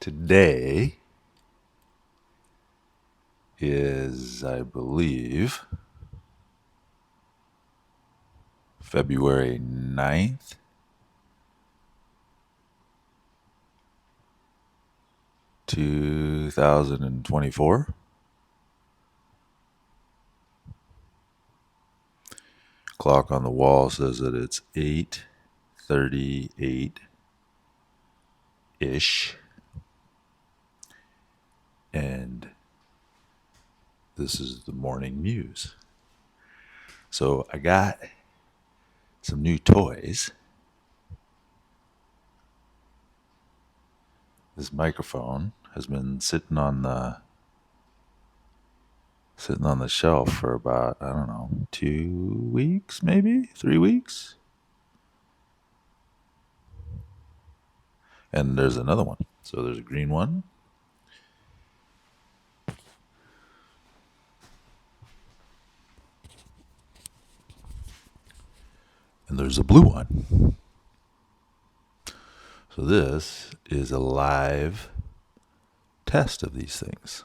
Today is, I believe, February 9th, 2024. Clock on the wall says that it's 8:38-ish. And this is the Morning Muse. So I got some new toys. This microphone has been sitting on the shelf for about, I don't know, 2 weeks, maybe 3 weeks. And there's another one. So there's a green one. And there's a blue one. So this is a live test of these things.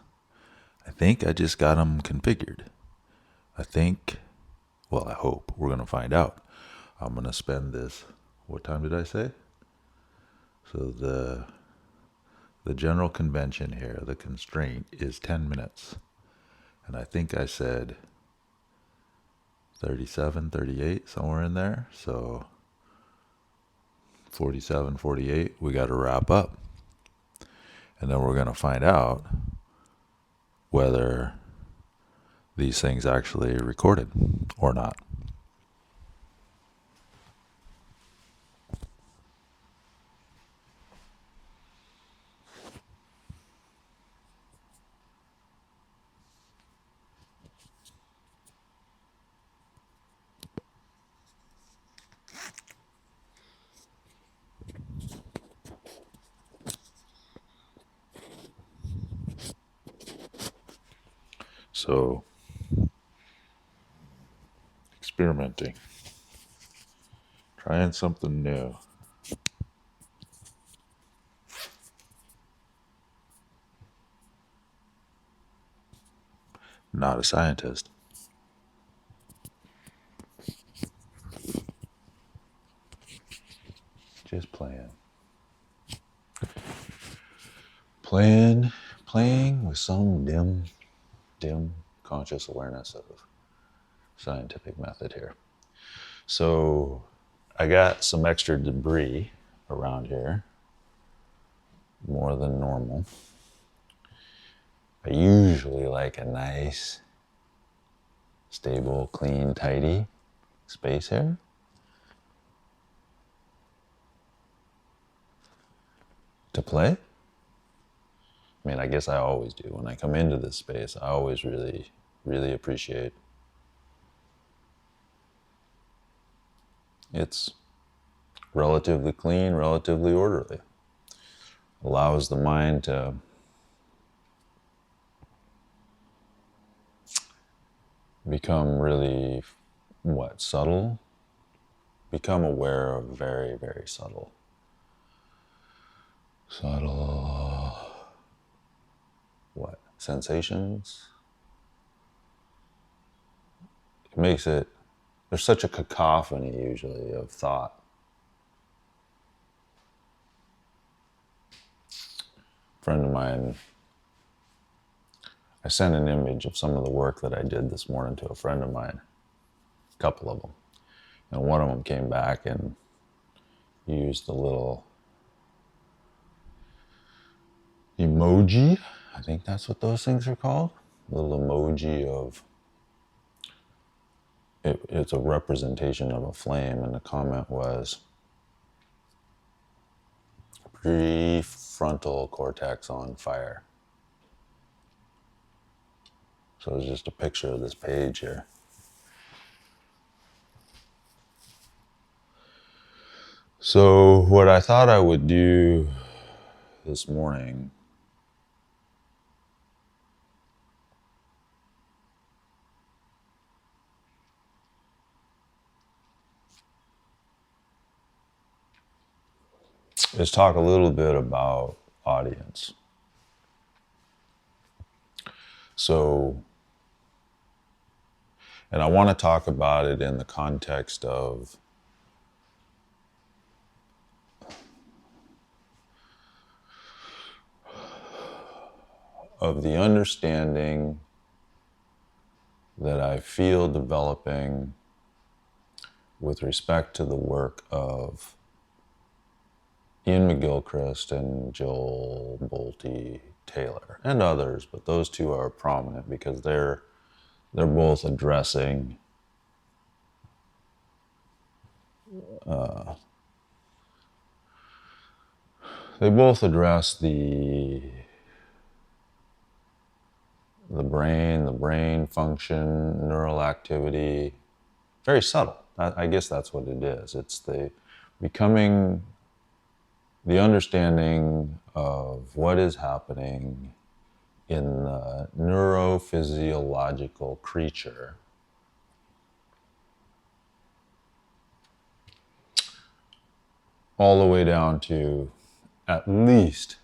I think I just got them configured. I hope we're going to find out. I'm going to spend this, what time did I say? So the general convention here, the constraint is 10 minutes. And I think I said 37, 38, somewhere in there. So 47, 48, we got to wrap up. And then we're going to find out whether these things actually recorded or not. So, experimenting, trying something new. Not a scientist. Just playing. Playing with some dim conscious awareness of scientific method here. So I got some extra debris around here, more than normal. I usually like a nice, stable, clean, tidy space here. To play. I mean, I guess I always do. When I come into this space, I always really, really appreciate it's relatively clean, relatively orderly. Allows the mind to become really, subtle? Become aware of very, very subtle, sensations? It makes it, there's such a cacophony usually of thought. A friend of mine, I sent an image of some of the work that I did this morning to a friend of mine, a couple of them. And one of them came back and used a little emoji. I think that's what those things are called. A little emoji of, it's a representation of a flame. And the comment was, prefrontal cortex on fire. So it's just a picture of this page here. So what I thought I would do this morning is talk a little bit about audience. So, and I want to talk about it in the context of the understanding that I feel developing with respect to the work of Ian McGilchrist and Joel Bolte Taylor and others, but those two are prominent because they're both addressing they both address the brain function, neural activity, very subtle. I guess that's what it is. It's the becoming the understanding of what is happening in the neurophysiological creature all the way down to at least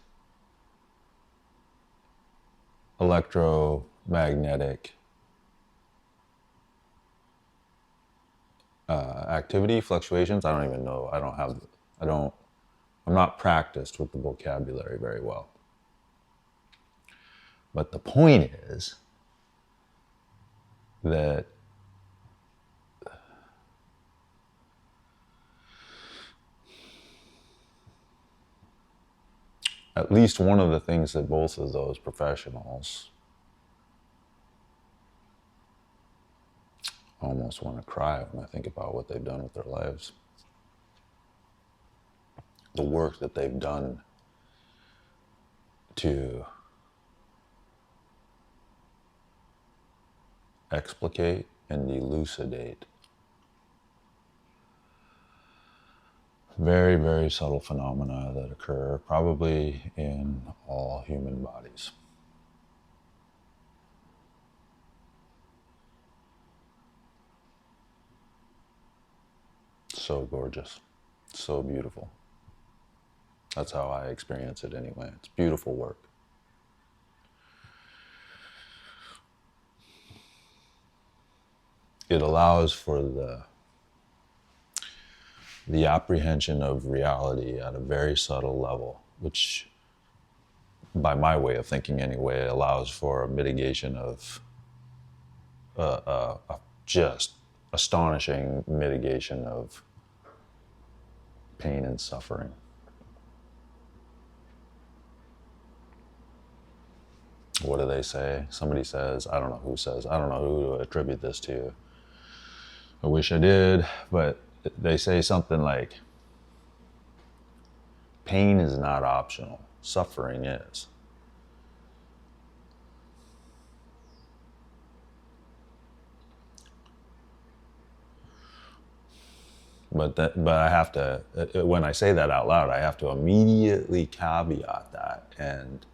electromagnetic activity, fluctuations. I don't even know. I'm not practiced with the vocabulary very well. But the point is that at least one of the things that both of those professionals, I almost want to cry when I think about what they've done with their lives. The work that they've done to explicate and elucidate very, very subtle phenomena that occur probably in all human bodies. So gorgeous, so beautiful. That's how I experience it anyway. It's beautiful work. It allows for the apprehension of reality at a very subtle level, which, by my way of thinking anyway, allows for a mitigation of just astonishing mitigation of pain and suffering. What do they say? Somebody says, I don't know who says, I don't know who to attribute this to. I wish I did, but they say something like, pain is not optional, suffering is. But I have to, when I say that out loud, I have to immediately caveat that and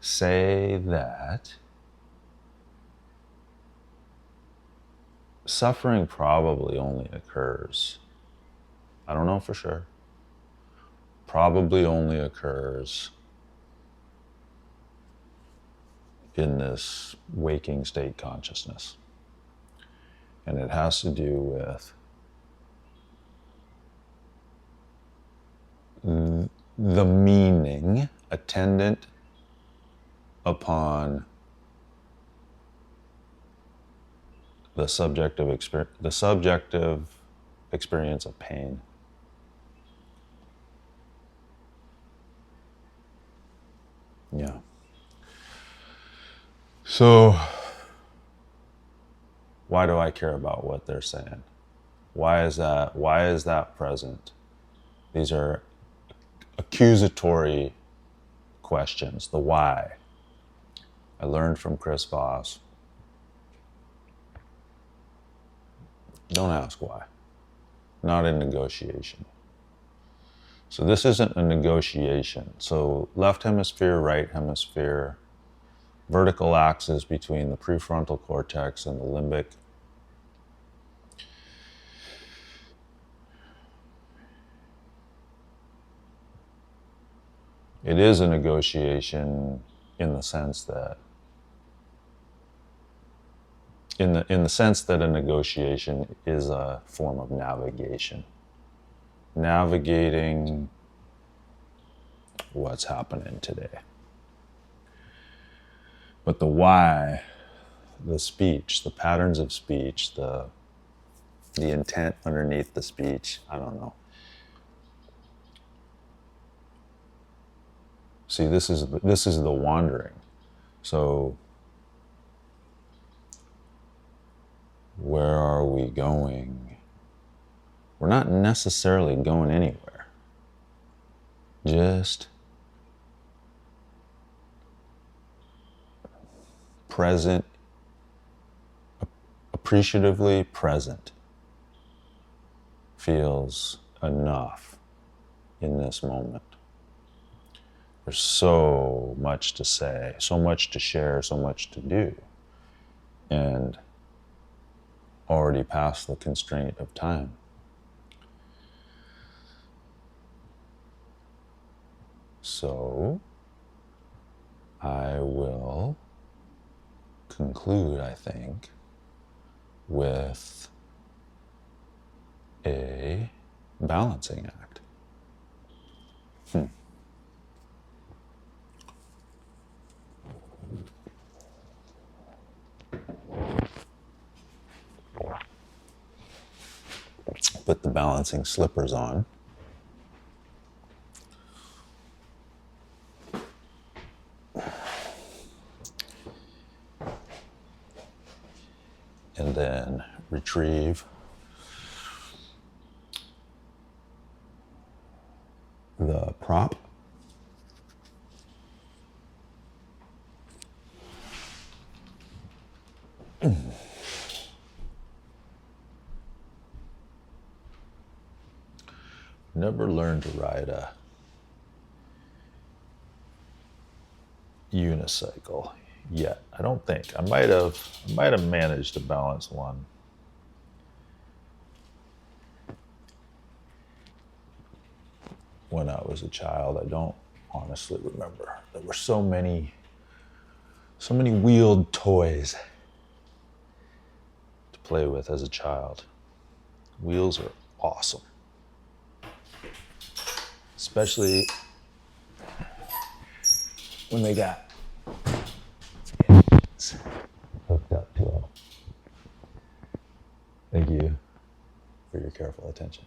say that suffering probably only occurs, I don't know for sure, probably only occurs in this waking state consciousness. And it has to do with the meaning attendant upon the subjective experience of pain. Yeah. So, why do I care about what they're saying? Why is that? Why is that present? These are accusatory questions. The why. I learned from Chris Voss. Don't ask why. Not in negotiation. So this isn't a negotiation. So left hemisphere, right hemisphere, vertical axis between the prefrontal cortex and the limbic. It is a negotiation in the sense that in the sense that a negotiation is a form of navigation. Navigating what's happening today. But the why, the speech, the patterns of speech, the intent underneath the speech, I don't know. See, this is the wandering. So where are we going? We're not necessarily going anywhere. Just present, appreciatively present feels enough in this moment. There's so much to say, so much to share, so much to do, and already past the constraint of time. So I will conclude, I think, with a balancing act. Put the balancing slippers on. And then retrieve the prop. Never learned to ride a unicycle yet. I don't think. I might have managed to balance one. When I was a child, I don't honestly remember. There were so many wheeled toys to play with as a child. Wheels are awesome. Especially when they got engines hooked up to them. Thank you for your careful attention.